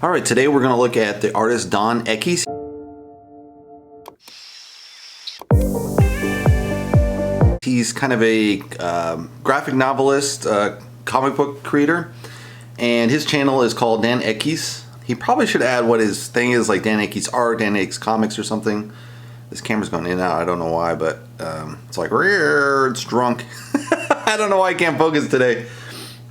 All right, today we're going to look at the artist Don Ekis. He's kind of a graphic novelist, comic book creator, and his channel is called Dan Ekis. He probably should add what his thing is, like Dan Ekis Art, Dan Ekis Comics or something. This camera's going in and out, I don't know why, but it's like, it's drunk. I don't know why I can't focus today.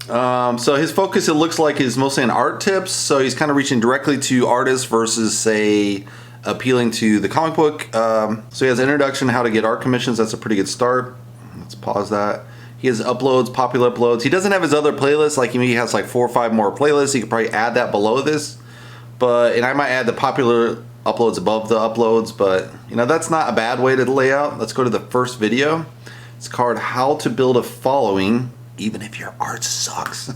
So his focus, it looks like, is mostly on art tips. So he's kind of reaching directly to artists versus, say, appealing to the comic book. So he has an introduction to how to get art commissions. That's a pretty good start. Let's pause that. He has uploads, popular uploads. He doesn't have his other playlists. Like, he has like 4 or 5 more playlists. He could probably add that below this. And I might add the popular uploads above the uploads. But, you know, that's not a bad way to lay out. Let's go to the first video. It's called How to Build a Following Even If Your Art Sucks.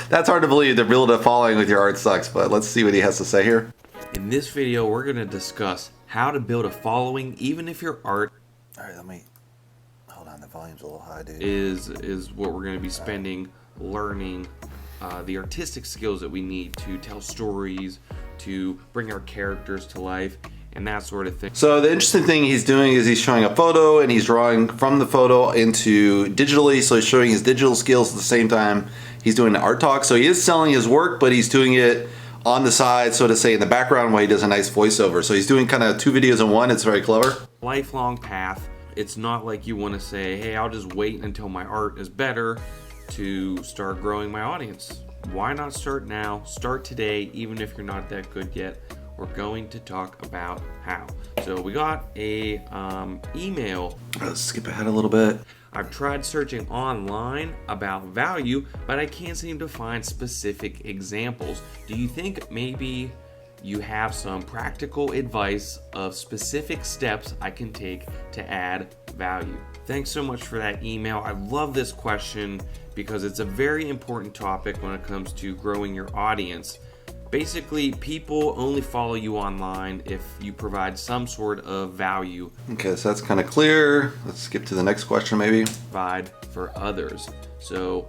That's hard to believe, to build a following with your art sucks, but let's see what he has to say here. In this video, we're going to discuss how to build a following even if your art... Alright, hold on, the volume's a little high, dude. ...is what we're going to be spending learning the artistic skills that we need to tell stories, to bring our characters to life, and that sort of thing. So the interesting thing he's doing is he's showing a photo and he's drawing from the photo into digitally, so he's showing his digital skills at the same time he's doing the art talk. So he is selling his work, but he's doing it on the side, so to say, in the background, while he does a nice voiceover. So he's doing kind of 2 videos in one. It's very clever. Lifelong path. It's not like you want to say, hey, I'll just wait until my art is better to start growing my audience. Why not start now? Start today, even if you're not that good yet. We're going to talk about how. So we got a email. Let's skip ahead a little bit. I've tried searching online about value, but I can't seem to find specific examples. Do you think maybe you have some practical advice of specific steps I can take to add value? Thanks so much for that email. I love this question because it's a very important topic when it comes to growing your audience. Basically, people only follow you online if you provide some sort of value. Okay, so that's kind of clear. Let's skip to the next question, maybe. Provide for others. So,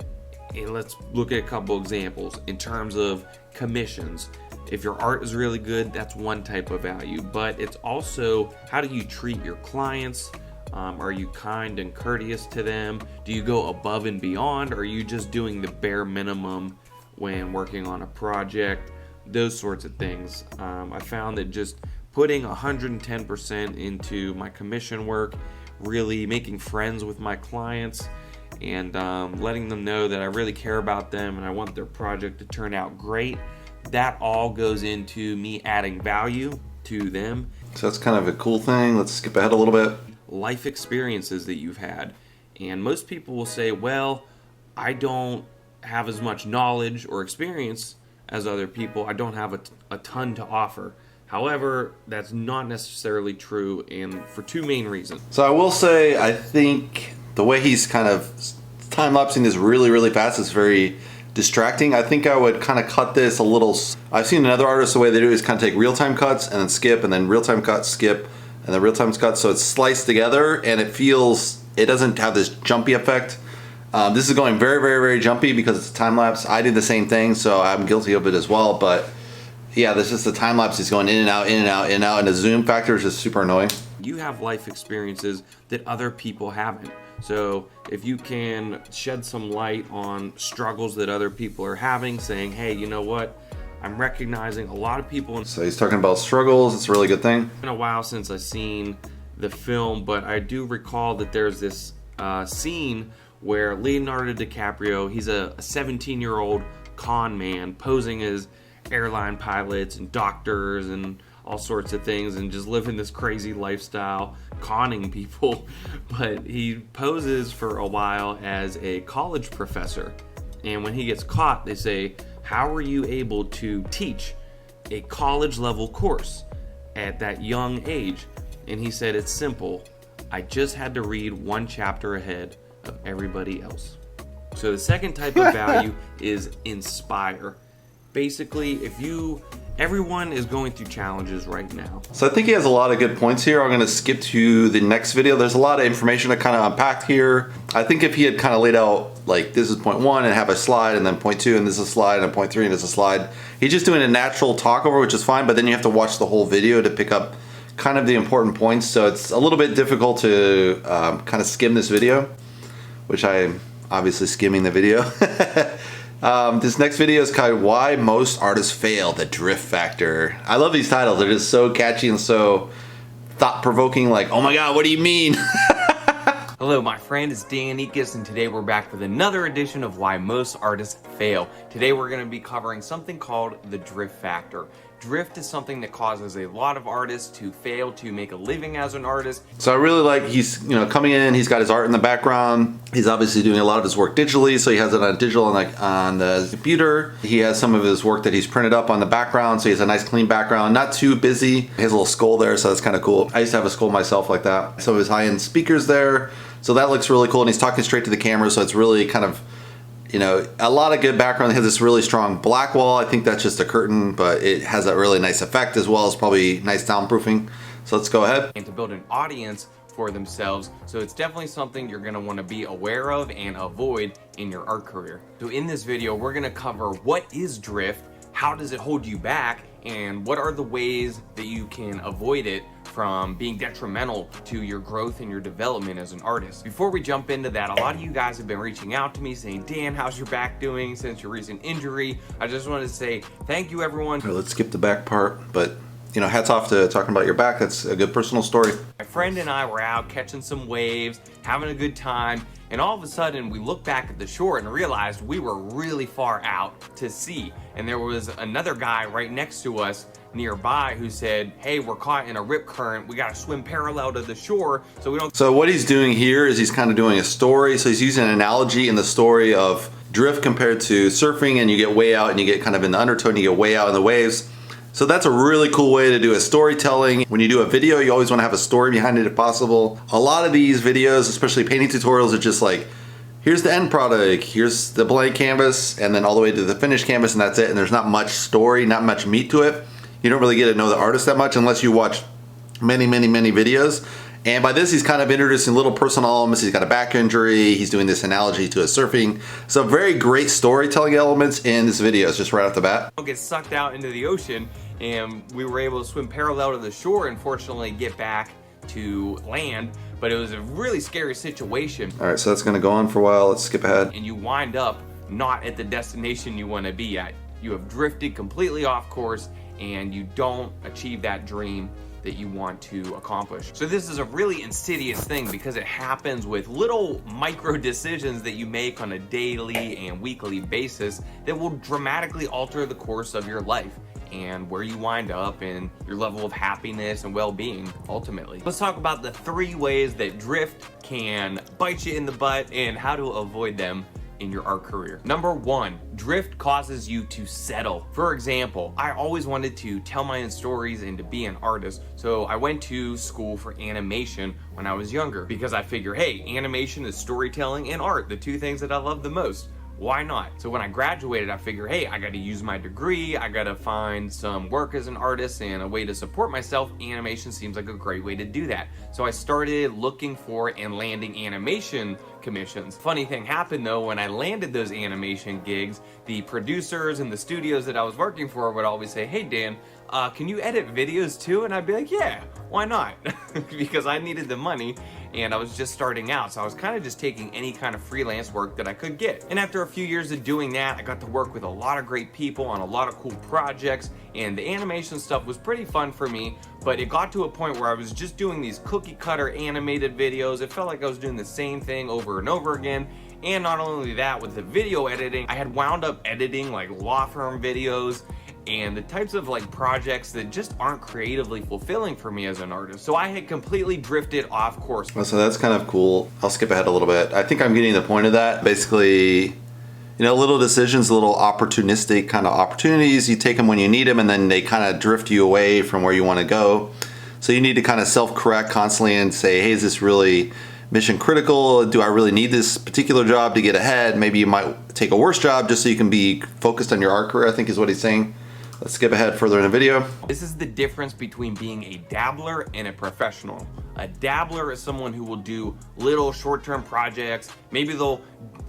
let's look at a couple examples in terms of commissions. If your art is really good, that's one type of value, but it's also, how do you treat your clients? Are you kind and courteous to them? Do you go above and beyond? Or are you just doing the bare minimum when working on a project? Those sorts of things. I found that just putting 110% into my commission work, really making friends with my clients, and letting them know that I really care about them and I want their project to turn out great, that all goes into me adding value to them. So that's kind of a cool thing. Let's skip ahead a little bit. Life experiences that you've had. And most people will say, well, I don't have as much knowledge or experience as other people. I don't have a ton to offer. However, that's not necessarily true, and for 2 main reasons. So I will say, I think the way he's kind of time-lapsing this really, really fast is very distracting. I think I would kind of cut this a little. I've seen another artist, the way they do is kind of take real-time cuts and then skip, and then real-time cut, skip, and then real-time cut, so it's sliced together, and it doesn't have this jumpy effect. This is going very, very, very jumpy because it's a time lapse. I did the same thing, so I'm guilty of it as well. But yeah, this is the time lapse. It's going in and out, in and out, in and out, and the zoom factor is just super annoying. You have life experiences that other people haven't. So if you can shed some light on struggles that other people are having, saying, hey, you know what? I'm recognizing a lot of people. So he's talking about struggles. It's a really good thing. It's been a while since I've seen the film, but I do recall that there's this scene where Leonardo DiCaprio, he's a 17-year-old con man posing as airline pilots and doctors and all sorts of things and just living this crazy lifestyle, conning people. But he poses for a while as a college professor. And when he gets caught, they say, how were you able to teach a college-level course at that young age? And he said, it's simple. I just had to read 1 chapter ahead of everybody else. So the second type of value is inspire. Basically, everyone is going through challenges right now. So I think he has a lot of good points here. I'm going to skip to the next video. There's a lot of information to kind of unpack here. I think if he had kind of laid out like this is point 1 and have a slide, and then point 2 and this is a slide, and then point 3 and this is a slide. He's just doing a natural talk over, which is fine, but then you have to watch the whole video to pick up kind of the important points. So it's a little bit difficult to kind of skim this video, which I'm obviously skimming the video. This next video is called Why Most Artists Fail, the Drift Factor. I love these titles. They're just so catchy and so thought-provoking, like, oh my god, what do you mean? Hello, my friend, it's Dan Ekis, and today we're back with another edition of Why Most Artists Fail. Today we're going to be covering something called the drift factor. Drift is something that causes a lot of artists to fail to make a living as an artist. So I really like he's coming in, he's got his art in the background. He's obviously doing a lot of his work digitally, so he has it on digital on the computer. He has some of his work that he's printed up on the background, so he has a nice clean background, not too busy. He has a little skull there, so that's kind of cool. I used to have a skull myself like that. Some of his high-end speakers there, so that looks really cool, and he's talking straight to the camera, so it's really kind of, a lot of good background. It has this really strong black wall. I think that's just a curtain, but it has a really nice effect as well as probably nice soundproofing. So let's go ahead. And to build an audience for themselves. So it's definitely something you're gonna wanna be aware of and avoid in your art career. So in this video, we're gonna cover what is drift, how does it hold you back, and what are the ways that you can avoid it from being detrimental to your growth and your development as an artist. Before we jump into that, a lot of you guys have been reaching out to me saying, Dan, how's your back doing since your recent injury? I just wanted to say thank you, everyone. Here, let's skip the back part, but hats off to talking about your back. That's a good personal story. My friend and I were out catching some waves, having a good time, and all of a sudden we looked back at the shore and realized we were really far out to sea. And there was another guy right next to us nearby who said, hey, we're caught in a rip current, we gotta swim parallel to the shore so we don't. So what he's doing here is he's kind of doing a story. So he's using an analogy in the story of drift compared to surfing, and you get way out and you get kind of in the undertow and you get way out in the waves. So that's a really cool way to do a storytelling. When you do a video, you always want to have a story behind it if possible. A lot of these videos, especially painting tutorials, are just like, here's the end product, here's the blank canvas, and then all the way to the finished canvas, and that's it. And there's not much story, not much meat to it. You don't really get to know the artist that much unless you watch many videos. And by this, he's kind of introducing little personal elements. He's got a back injury. He's doing this analogy to a surfing. So very great storytelling elements in this video. It's just right off the bat. Get sucked out into the ocean, and we were able to swim parallel to the shore and fortunately get back to land. But it was a really scary situation. All right, so that's gonna go on for a while. Let's skip ahead. And you wind up not at the destination you want to be at. You have drifted completely off course and you don't achieve that dream that you want to accomplish. So this is a really insidious thing because it happens with little micro decisions that you make on a daily and weekly basis that will dramatically alter the course of your life and where you wind up and your level of happiness and well-being ultimately. Let's talk about the 3 ways that drift can bite you in the butt and how to avoid them in your art career. Number 1, drift causes you to settle. For example, I always wanted to tell my own stories and to be an artist, so I went to school for animation when I was younger because I figure, hey, animation is storytelling and art, the 2 things that I love the most. Why not? So when I graduated, I figured, hey, I gotta use my degree, I gotta find some work as an artist and a way to support myself. Animation seems like a great way to do that. So I started looking for and landing animation commissions. Funny thing happened though, when I landed those animation gigs, the producers and the studios that I was working for would always say, hey Dan, can you edit videos too? And I'd be like, yeah, why not? Because I needed the money and I was just starting out. So I was kind of just taking any kind of freelance work that I could get. And after a few years of doing that, I got to work with a lot of great people on a lot of cool projects, and the animation stuff was pretty fun for me, but it got to a point where I was just doing these cookie cutter animated videos. It felt like I was doing the same thing over and over again. And not only that, with the video editing, I had wound up editing like law firm videos and the types of like projects that just aren't creatively fulfilling for me as an artist. So I had completely drifted off course. Well, so that's kind of cool. I'll skip ahead a little bit. I think I'm getting the point of that. Basically, little decisions, little opportunistic kind of opportunities. You take them when you need them, and then they kind of drift you away from where you want to go. So you need to kind of self-correct constantly and say, hey, is this really mission critical? Do I really need this particular job to get ahead? Maybe you might take a worse job just so you can be focused on your art career, I think is what he's saying. Let's skip ahead further in the video. This is the difference between being a dabbler and a professional. A dabbler is someone who will do little short-term projects. Maybe they'll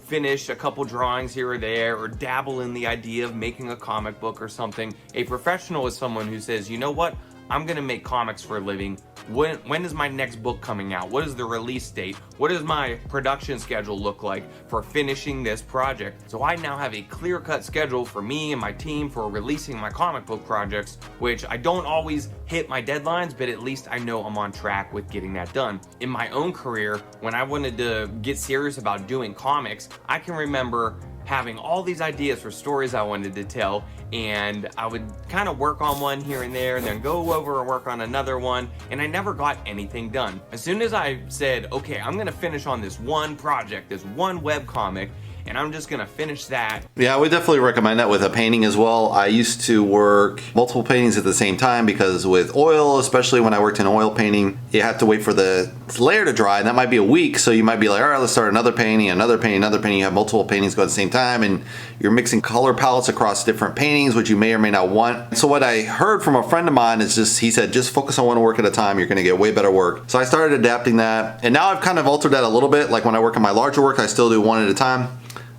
finish a couple drawings here or there, or dabble in the idea of making a comic book or something. A professional is someone who says, you know what? I'm gonna make comics for a living. When is my next book coming out? What is the release date? What does my production schedule look like for finishing this project? So I now have a clear-cut schedule for me and my team for releasing my comic book projects, which I don't always hit my deadlines, but at least I know I'm on track with getting that done. In my own career, when I wanted to get serious about doing comics, I can remember having all these ideas for stories I wanted to tell, and I would kind of work on one here and there and then go over and work on another one, and I never got anything done. As soon as I said, okay, I'm gonna finish on this one project, this one webcomic, and I'm just gonna finish that. Yeah, I would definitely recommend that with a painting as well. I used to work multiple paintings at the same time because with oil, especially when I worked in oil painting, you have to wait for the layer to dry, and that might be a week. So you might be like, all right, let's start another painting, another painting, another painting. You have multiple paintings go at the same time, and you're mixing color palettes across different paintings, which you may or may not want. So what I heard from a friend of mine is just, he said, just focus on one work at a time. You're gonna get way better work. So I started adapting that, and now I've kind of altered that a little bit. Like when I work on my larger work, I still do one at a time,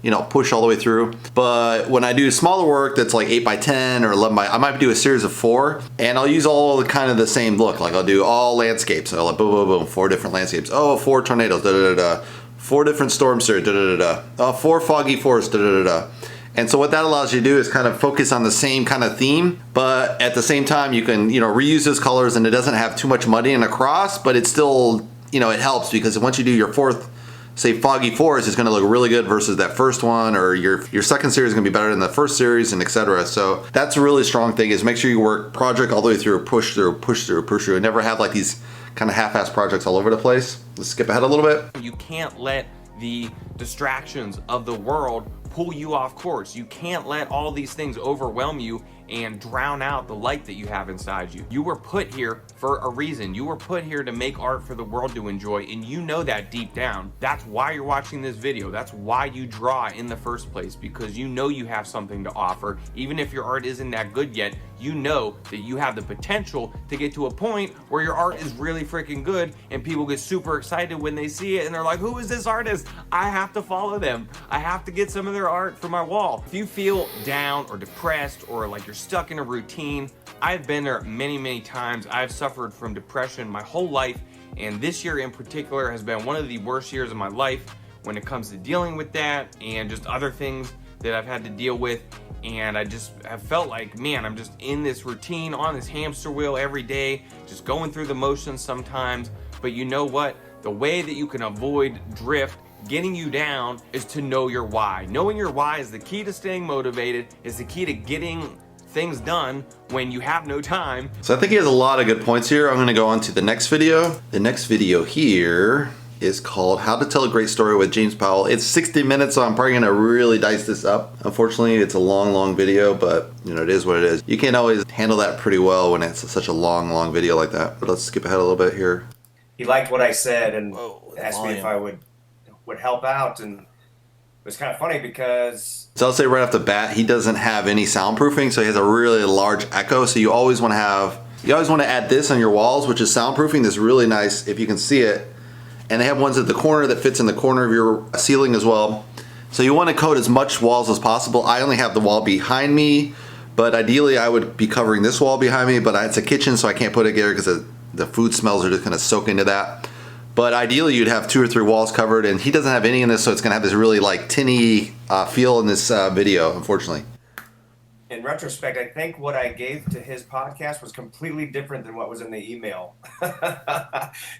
you know, push all the way through. But when I do smaller work that's like 8 by 10 or 11 by, I might do a series of 4, and I'll use all the kind of the same look. Like I'll do all landscapes. So I'll like boom, boom, boom, 4 different landscapes. Oh, 4 tornadoes, da da da da. 4 different storm series, da da da da. 4 foggy forests, da da da da. And so what that allows you to do is kind of focus on the same kind of theme, but at the same time you can, you know, reuse those colors, and it doesn't have too much muddying across, but it's still, you know, it helps because once you do your 4th, say foggy forest, is going to look really good versus that first one, or your second series is going to be better than the first series, and etc. So that's a really strong thing, is make sure you work project all the way through, push through, push through, push through, and never have like these kind of half-ass projects all over the place. Let's skip ahead a little bit. You can't let the distractions of the world pull you off course. You can't let all these things overwhelm you and drown out the light that you have inside you. You were put here for a reason. You were put here to make art for the world to enjoy, and you know that deep down. That's why you're watching this video. That's why you draw in the first place, because you know you have something to offer. Even if your art isn't that good yet, you know that you have the potential to get to a point where your art is really freaking good, and people get super excited when they see it, and they're like, who is this artist? I have to follow them. I have to get some of their art for my wall. If you feel down or depressed, or like you're stuck in a routine, I've been there many, many times. I've suffered from depression my whole life, and this year in particular has been one of the worst years of my life when it comes to dealing with that and just other things that I've had to deal with. And I just have felt like, man, I'm just in this routine, on this hamster wheel every day, just going through the motions sometimes. But you know what? The way that you can avoid drift getting you down is to know your why. Knowing your why is the key to staying motivated, is the key to getting things done when you have no time. So I think he has a lot of good points here. I'm going to go on to the next video. The next video here is called How to Tell a Great Story with James Powell. It's 60 minutes, so I'm probably going to really dice this up. Unfortunately, it's a long video, but you know, it is what it is. You can't always handle that pretty well when it's such a long video like that. But let's skip ahead a little bit here. He liked what I said and asked me if I would help out, and it was kind of funny because... So I'll say right off the bat, he doesn't have any soundproofing, so he has a really large echo. So you always want to add this on your walls, which is soundproofing. This really nice, if you can see it. And they have ones at the corner that fits in the corner of your ceiling as well. So you want to coat as much walls as possible. I only have the wall behind me, but ideally I would be covering this wall behind me, but it's a kitchen, so I can't put it here because the food smells are just going to soak into that. But ideally you'd have 2 or 3 walls covered, and he doesn't have any in this, so it's going to have this really like tinny feel in this video, unfortunately. In retrospect, I think what I gave to his podcast was completely different than what was in the email.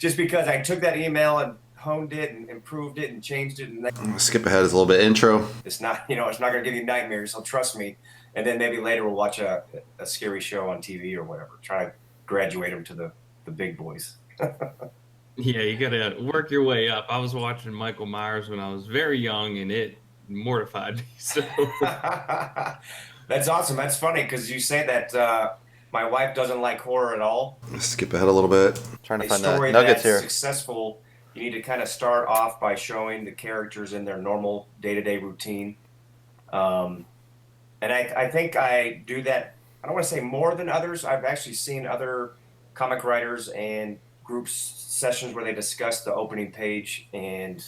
Just because I took that email and honed it and improved it and changed it. And I'm gonna skip ahead as a little bit intro. It's not, you know, it's not going to give you nightmares, so trust me. And then maybe later we'll watch a scary show on TV or whatever. Try to graduate him to the big boys. Yeah, you gotta work your way up. I was watching Michael Myers when I was very young, and it mortified me. So that's awesome. That's funny because you say that my wife doesn't like horror at all. Let's skip ahead a little bit. Trying to A find the story nuggets that's here. successful You need to kind of start off by showing the characters in their normal day-to-day routine. And I think I do that, I don't want to say more than others. I've actually seen other comic writers and groups sessions where they discuss the opening page, and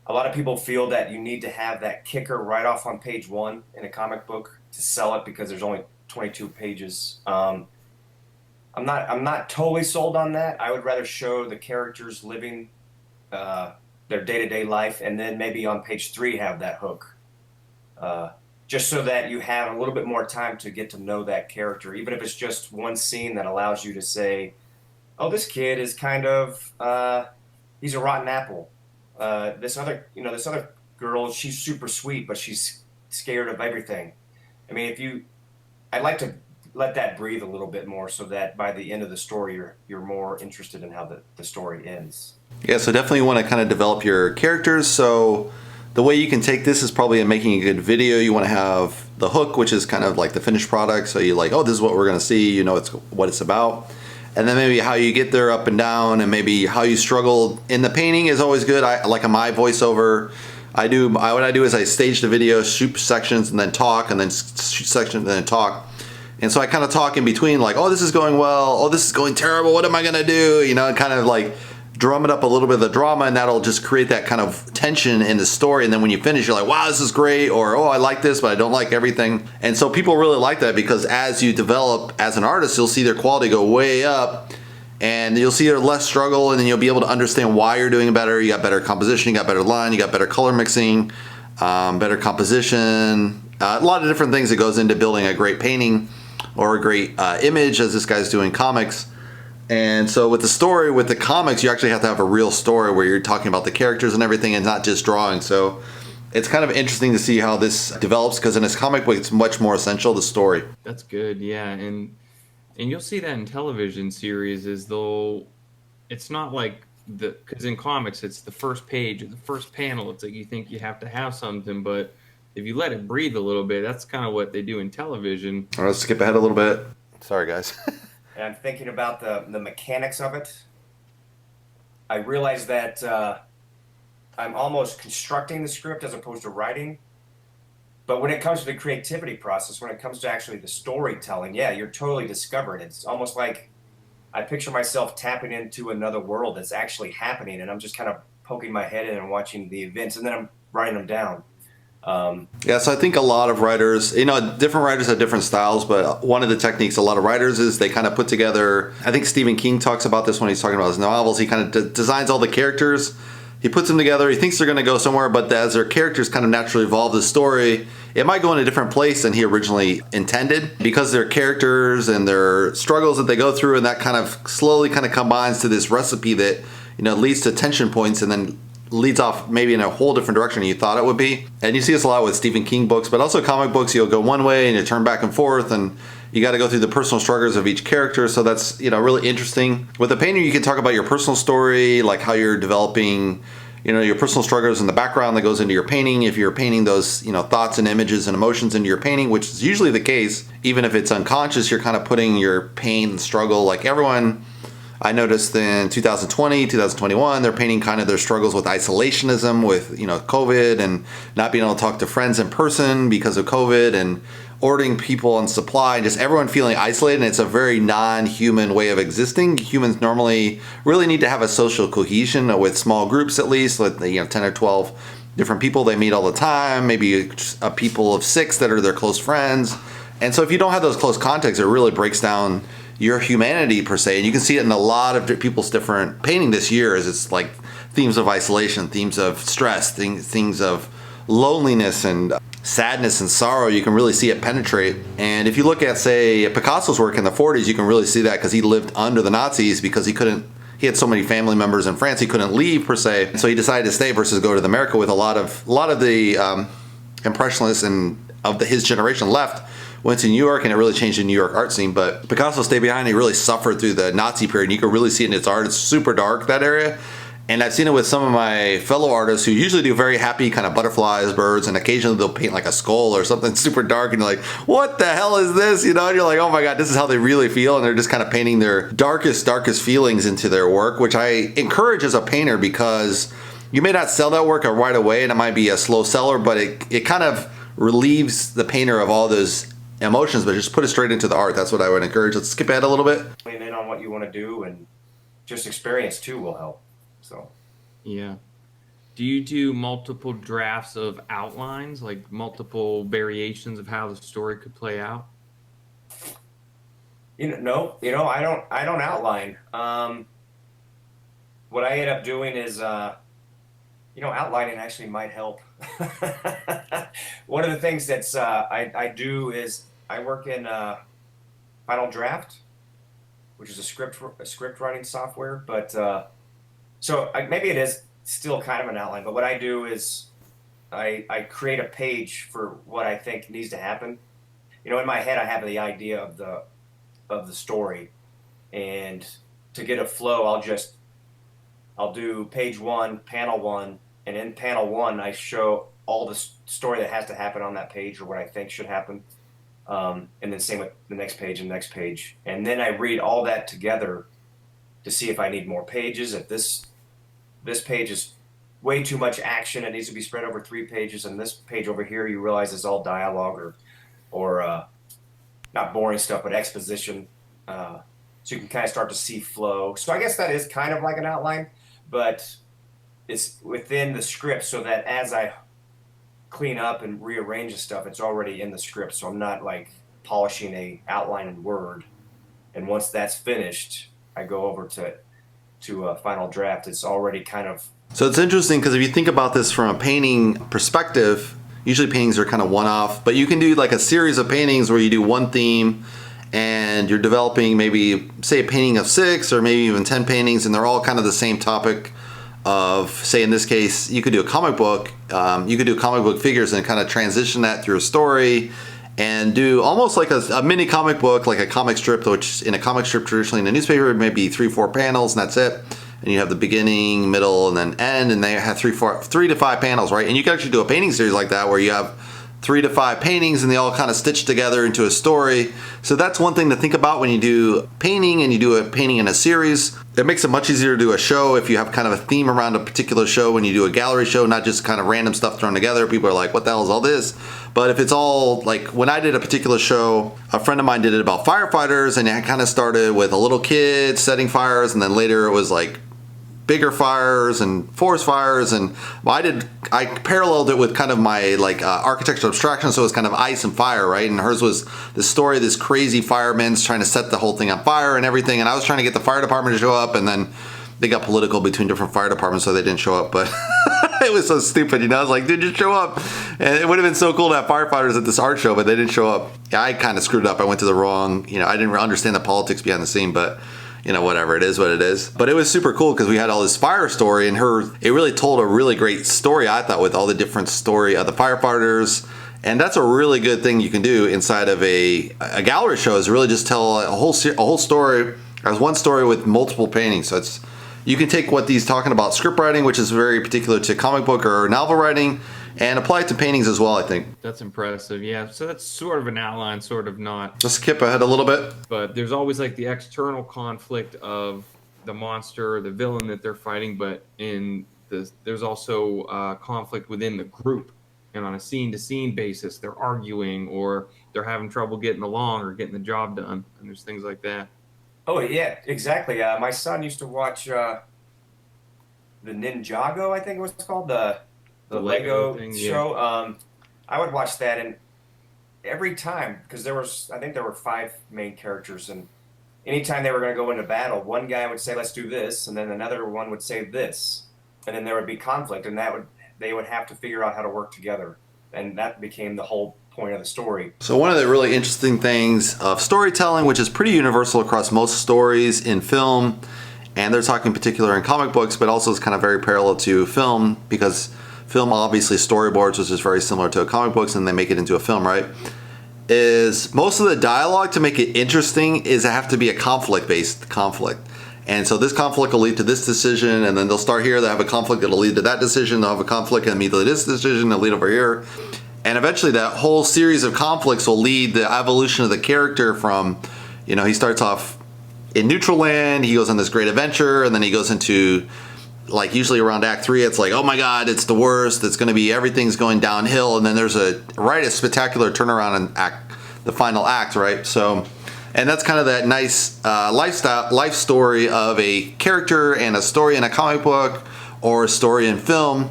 a lot of people feel that you need to have that kicker right off on page 1 in a comic book to sell it because there's only 22 pages. I'm not totally sold on that. I would rather show the characters living their day-to-day life, and then maybe on page 3 have that hook. Just so that you have a little bit more time to get to know that character, even if it's just one scene that allows you to say, oh, this kid is kind of, he's a rotten apple. This other girl, she's super sweet, but she's scared of everything. I mean, I'd like to let that breathe a little bit more so that by the end of the story, you're more interested in how the story ends. Yeah, so definitely want to kind of develop your characters. So the way you can take this is probably in making a good video. You want to have the hook, which is kind of like the finished product. So you're like, oh, this is what we're going to see. You know, it's what it's about. And then maybe how you get there up and down, and maybe how you struggled in the painting is always good. I like in my voiceover, what I do is I stage the video, shoot sections, and then talk, and then shoot sections, and then talk. And so I kind of talk in between, like, oh, this is going well, oh, this is going terrible, what am I gonna do? You know, and kind of like drum it up a little bit of the drama, and that'll just create that kind of tension in the story. And then when you finish, you're like, wow, this is great, or oh, I like this, but I don't like everything. And so people really like that, because as you develop as an artist, you'll see their quality go way up, and you'll see less struggle, and then you'll be able to understand why you're doing better. You got better composition, you got better line, you got better color mixing, better composition, a lot of different things that goes into building a great painting or a great image, as this guy's doing comics. And so with the story, with the comics, you actually have to have a real story where you're talking about the characters and everything, and not just drawing. So it's kind of interesting to see how this develops, because in this comic book, it's much more essential, the story. That's good, yeah. And you'll see that in television series, as though it's not like because in comics, it's the first page or the first panel. It's like you think you have to have something, but if you let it breathe a little bit, that's kind of what they do in television. All right, let's skip ahead a little bit. Sorry, guys. And I'm thinking about the mechanics of it. I realize that I'm almost constructing the script as opposed to writing. But when it comes to the creativity process, when it comes to actually the storytelling, yeah, you're totally discovering. It's almost like I picture myself tapping into another world that's actually happening, and I'm just kind of poking my head in and watching the events, and then I'm writing them down. Yeah, so I think a lot of writers, different writers have different styles, but one of the techniques a lot of writers is they kind of put together, I think Stephen King talks about this when he's talking about his novels. He kind of designs all the characters, he puts them together, he thinks they're going to go somewhere, but as their characters kind of naturally evolve the story, it might go in a different place than he originally intended, because their characters and their struggles that they go through, and that kind of slowly kind of combines to this recipe that, leads to tension points, and then leads off maybe in a whole different direction than you thought it would be. And you see this a lot with Stephen King books, but also comic books. You'll go one way and you turn back and forth, and you got to go through the personal struggles of each character. So that's really interesting. With a painter, you can talk about your personal story, like how you're developing your personal struggles in the background that goes into your painting. If you're painting those thoughts and images and emotions into your painting, which is usually the case, even if it's unconscious, you're kind of putting your pain and struggle, like everyone I noticed in 2020, 2021, they're painting kind of their struggles with isolationism, with COVID, and not being able to talk to friends in person because of COVID, and ordering people on supply, and just everyone feeling isolated. And it's a very non-human way of existing. Humans normally really need to have a social cohesion with small groups, at least, with 10 or 12 different people they meet all the time, maybe a people of 6 that are their close friends. And so if you don't have those close contacts, it really breaks down your humanity per se. And you can see it in a lot of people's different painting this year, as it's like themes of isolation, themes of stress, things of loneliness and sadness and sorrow. You can really see it penetrate. And if you look at, say, Picasso's work in the 40s, you can really see that, because he lived under the Nazis, because he had so many family members in France, he couldn't leave per se. So he decided to stay versus go to America. With a lot of the impressionists and his generation left, went to New York, and it really changed the New York art scene. But Picasso stayed behind. He really suffered through the Nazi period. You can really see it in its art. It's super dark, that area. And I've seen it with some of my fellow artists who usually do very happy kind of butterflies, birds, and occasionally they'll paint like a skull or something super dark, and you're like, what the hell is this? You know, and you're like, oh my God, this is how they really feel. And they're just kind of painting their darkest feelings into their work, which I encourage as a painter, because you may not sell that work right away and it might be a slow seller, but it kind of relieves the painter of all those emotions, but just put it straight into the art. That's what I would encourage. Let's skip ahead a little bit. Lean in on what you want to do, and just experience too will help. So, yeah. Do you do multiple drafts of outlines, like multiple variations of how the story could play out? No, I don't outline. What I end up doing is, outlining actually might help. One of the things that's I do is I work in Final Draft, which is a script writing software, but maybe it is still kind of an outline. But what I do is I create a page for what I think needs to happen. In my head I have the idea of the story, and to get a flow, I'll do page 1, panel 1, and in panel 1 I show all the story that has to happen on that page, or what I think should happen, and then same with the next page and next page, and then I read all that together to see if I need more pages. If this page is way too much action, it needs to be spread over 3 pages, and this page over here you realize is all dialogue or not boring stuff, but exposition, so you can kind of start to see flow. So I guess that is kind of like an outline, but it's within the script, so that as I clean up and rearrange the stuff, it's already in the script, so I'm not like polishing a outline in Word, and once that's finished I go over to a Final Draft. It's already kind of... So it's interesting, because if you think about this from a painting perspective, usually paintings are kind of one-off, but you can do like a series of paintings where you do one theme and you're developing maybe, say, a painting of 6 or maybe even 10 paintings, and they're all kind of the same topic of, say in this case, you could do a comic book. You could do comic book figures and kind of transition that through a story and do almost like a mini comic book, like a comic strip, which in a comic strip traditionally in a newspaper it may be 3-4 panels and that's it. And you have the beginning, middle, and then end, and they have 3 to 5 panels, right? And you can actually do a painting series like that where you have 3 to 5 paintings and they all kind of stitch together into a story. So that's one thing to think about when you do painting and you do a painting in a series. It makes it much easier to do a show if you have kind of a theme around a particular show. When you do a gallery show, not just kind of random stuff thrown together, people are like, what the hell is all this? But if it's all, like when I did a particular show, a friend of mine did it about firefighters, and it kind of started with a little kid setting fires, and then later it was like bigger fires and forest fires, and I paralleled it with kind of my like architectural abstraction, so it was kind of ice and fire, right? And hers was the story of this crazy fireman's trying to set the whole thing on fire and everything, and I was trying to get the fire department to show up, and then they got political between different fire departments, so they didn't show up. But it was so stupid, I was like, dude, just show up. And it would have been so cool to have firefighters at this art show, but they didn't show up. Yeah, I kind of screwed up. I went to the wrong, I didn't understand the politics behind the scene, but whatever, it is what it is. But it was super cool because we had all this fire story, and it really told a really great story, I thought, with all the different story of the firefighters. And that's a really good thing you can do inside of a gallery show, is really just tell a whole story as one story with multiple paintings. So you can take what he's talking about, script writing, which is very particular to comic book or novel writing, and apply it to paintings as well, I think. That's impressive, yeah. So that's sort of an outline, sort of not. Let's skip ahead a little bit. But there's always like the external conflict of the monster or the villain that they're fighting, but there's also conflict within the group. And on a scene-to-scene basis, they're arguing or they're having trouble getting along or getting the job done. And there's things like that. Oh, yeah, exactly. My son used to watch the Ninjago, I think it was called, the Lego thing, show. Yeah. I would watch that, and every time, because I think there were 5 main characters, and anytime they were going to go into battle, one guy would say, let's do this, and then another one would say this, and then there would be conflict, and they would have to figure out how to work together, and that became the whole point of the story. So one of the really interesting things of storytelling, which is pretty universal across most stories in film, and they're talking in particular in comic books, but also it's kind of very parallel to film, because film obviously storyboards, which is very similar to comic books, and they make it into a film, right? Is most of the dialogue, to make it interesting, is it have to be a conflict-based conflict. And so this conflict will lead to this decision, and then they'll start here, they'll have a conflict that'll lead to that decision, they'll have a conflict and immediately this decision, they'll lead over here. And eventually that whole series of conflicts will lead the evolution of the character from, you know, he starts off in neutral land, he goes on this great adventure, and then he goes into, like, usually around Act 3, it's like, oh my god, it's the worst, it's going to be, everything's going downhill, and then there's a spectacular turnaround in the final act, right? So, and that's kind of that nice life story of a character and a story in a comic book or a story in film.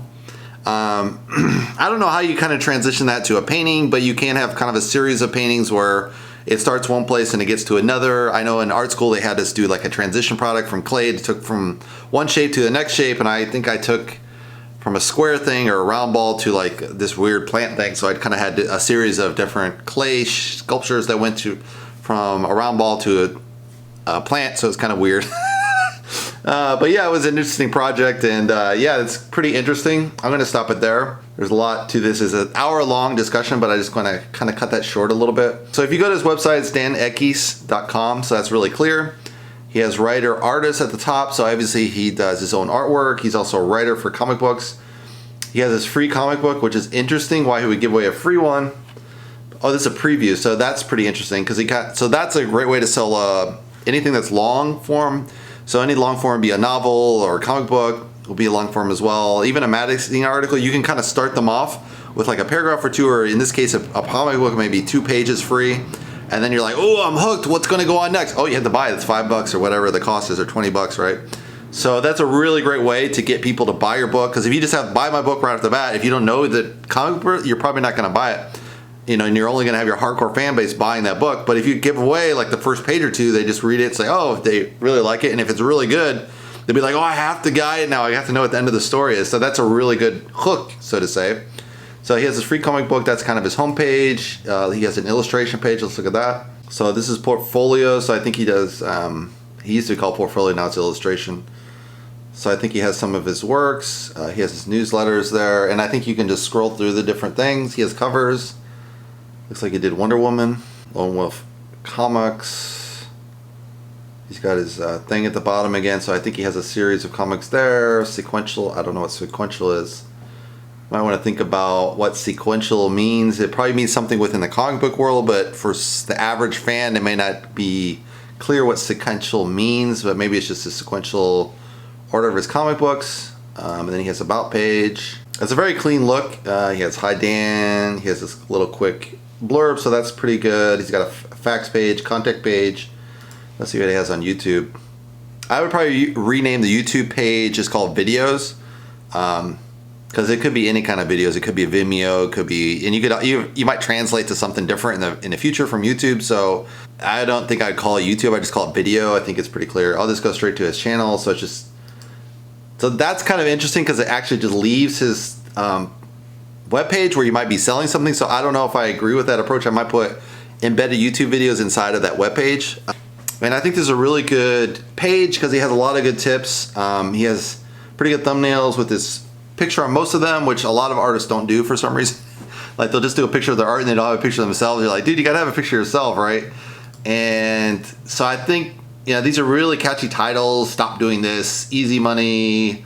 I don't know how you kind of transition that to a painting, but you can have kind of a series of paintings where it starts one place and it gets to another. I know in art school they had us do like a transition product from clay. It took from one shape to the next shape, and I think I took from a square thing or a round ball to like this weird plant thing. So I kind of had a series of different clay sculptures that went to from a round ball to a plant. So it's kind of weird. But yeah, it was an interesting project, and yeah, it's pretty interesting. I'm going to stop it there. There's a lot to this. It's an hour-long discussion, but I just want to kind of cut that short a little bit. So if you go to his website, it's danekis.com, so that's really clear. He has writer-artist at the top, so obviously he does his own artwork. He's also a writer for comic books. He has his free comic book, which is interesting, why he would give away a free one. Oh, this is a preview, so that's pretty interesting, because so that's a great way to sell anything that's long form. So any long form would be a novel or a comic book, will be a long form as well. Even a magazine article, you can kind of start them off with like a paragraph or two, or in this case, a comic book, maybe 2 pages free. And then you're like, oh, I'm hooked. What's going to go on next? Oh, you have to buy it. It's $5 or whatever the cost is, or $20, right? So that's a really great way to get people to buy your book. Because if you just have buy my book right off the bat, if you don't know the comic book, you're probably not going to buy it. You know, and you're only going to have your hardcore fan base buying that book. But if you give away like the first page or two, they just read it, say, oh, if they really like it. And if it's really good, they'll be like, oh, I have to buy it now. I have to know what the end of the story is. So that's a really good hook, so to say. So he has this free comic book. That's kind of his homepage. He has an illustration page. Let's look at that. So this is portfolio. So I think he does, he used to be called portfolio, now it's illustration. So I think he has some of his works. He has his newsletters there. And I think you can just scroll through the different things. He has covers. Looks like he did Wonder Woman, Lone Wolf Comics. He's got his thing at the bottom again. So I think he has a series of comics there. Sequential, I don't know what sequential is. Might want to think about what sequential means. It probably means something within the comic book world, but for the average fan, it may not be clear what sequential means, but maybe it's just a sequential order of his comic books. And then he has about page. It's a very clean look. He has Hi Dan. He has this little quick blurb, so that's pretty good. He's got a facts page, contact page. Let's see what he has on YouTube. I would probably rename the YouTube page, just called videos. Because it could be any kind of videos. It could be a Vimeo. It could be, and you might translate to something different in the future from YouTube. So I don't think I'd call it YouTube. I just call it video. I think it's pretty clear. I'll just go straight to his channel. So it's just, so that's kind of interesting because it actually just leaves his webpage where you might be selling something. So I don't know if I agree with that approach. I might put embedded YouTube videos inside of that webpage. And I think this is a really good page because he has a lot of good tips. He has pretty good thumbnails with this picture on most of them, which a lot of artists don't do for some reason. Like they'll just do a picture of their art and they don't have a picture of themselves. You're like, dude, you gotta have a picture of yourself, right? And so I think, you know, these are really catchy titles. Stop Doing This, Easy Money,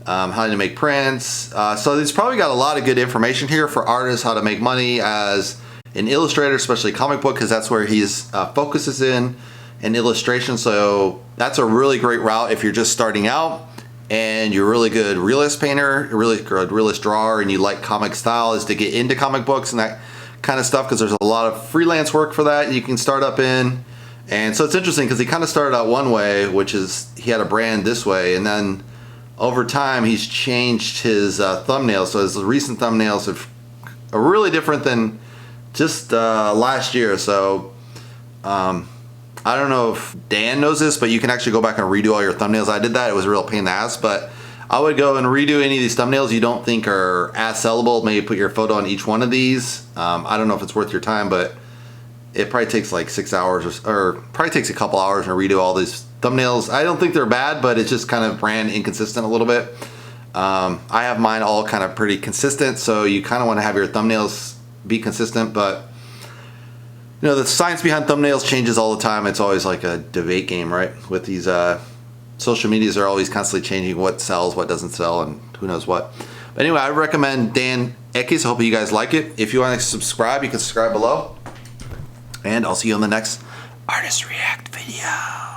How to Make Prints. So he's probably got a lot of good information here for artists, how to make money as an illustrator, especially comic book, because that's where his focus is in illustration. So that's a really great route if you're just starting out and you're a really good realist painter, a really good realist drawer, and you like comic style, is to get into comic books and that kind of stuff, because there's a lot of freelance work for that you can start up in. And so it's interesting because he kind of started out one way, which is he had a brand this way, and then over time he's changed his thumbnails. So his recent thumbnails are really different than just last year. So I don't know if Dan knows this, but you can actually go back and redo all your thumbnails. I did that. It was a real pain in the ass, but I would go and redo any of these thumbnails you don't think are as sellable. Maybe put your photo on each one of these. I don't know if it's worth your time, but it probably takes like 6 hours or probably takes a couple hours to redo all these thumbnails. I don't think they're bad, but it's just kind of brand inconsistent a little bit. I have mine all kind of pretty consistent, so you kind of want to have your thumbnails be consistent, but you know, the science behind thumbnails changes all the time. It's always like a debate game, right? With these social medias are always constantly changing what sells, what doesn't sell, and who knows what. But anyway, I recommend Dan Ekis. I hope you guys like it. If you want to subscribe, you can subscribe below. And I'll see you on the next Artist React video.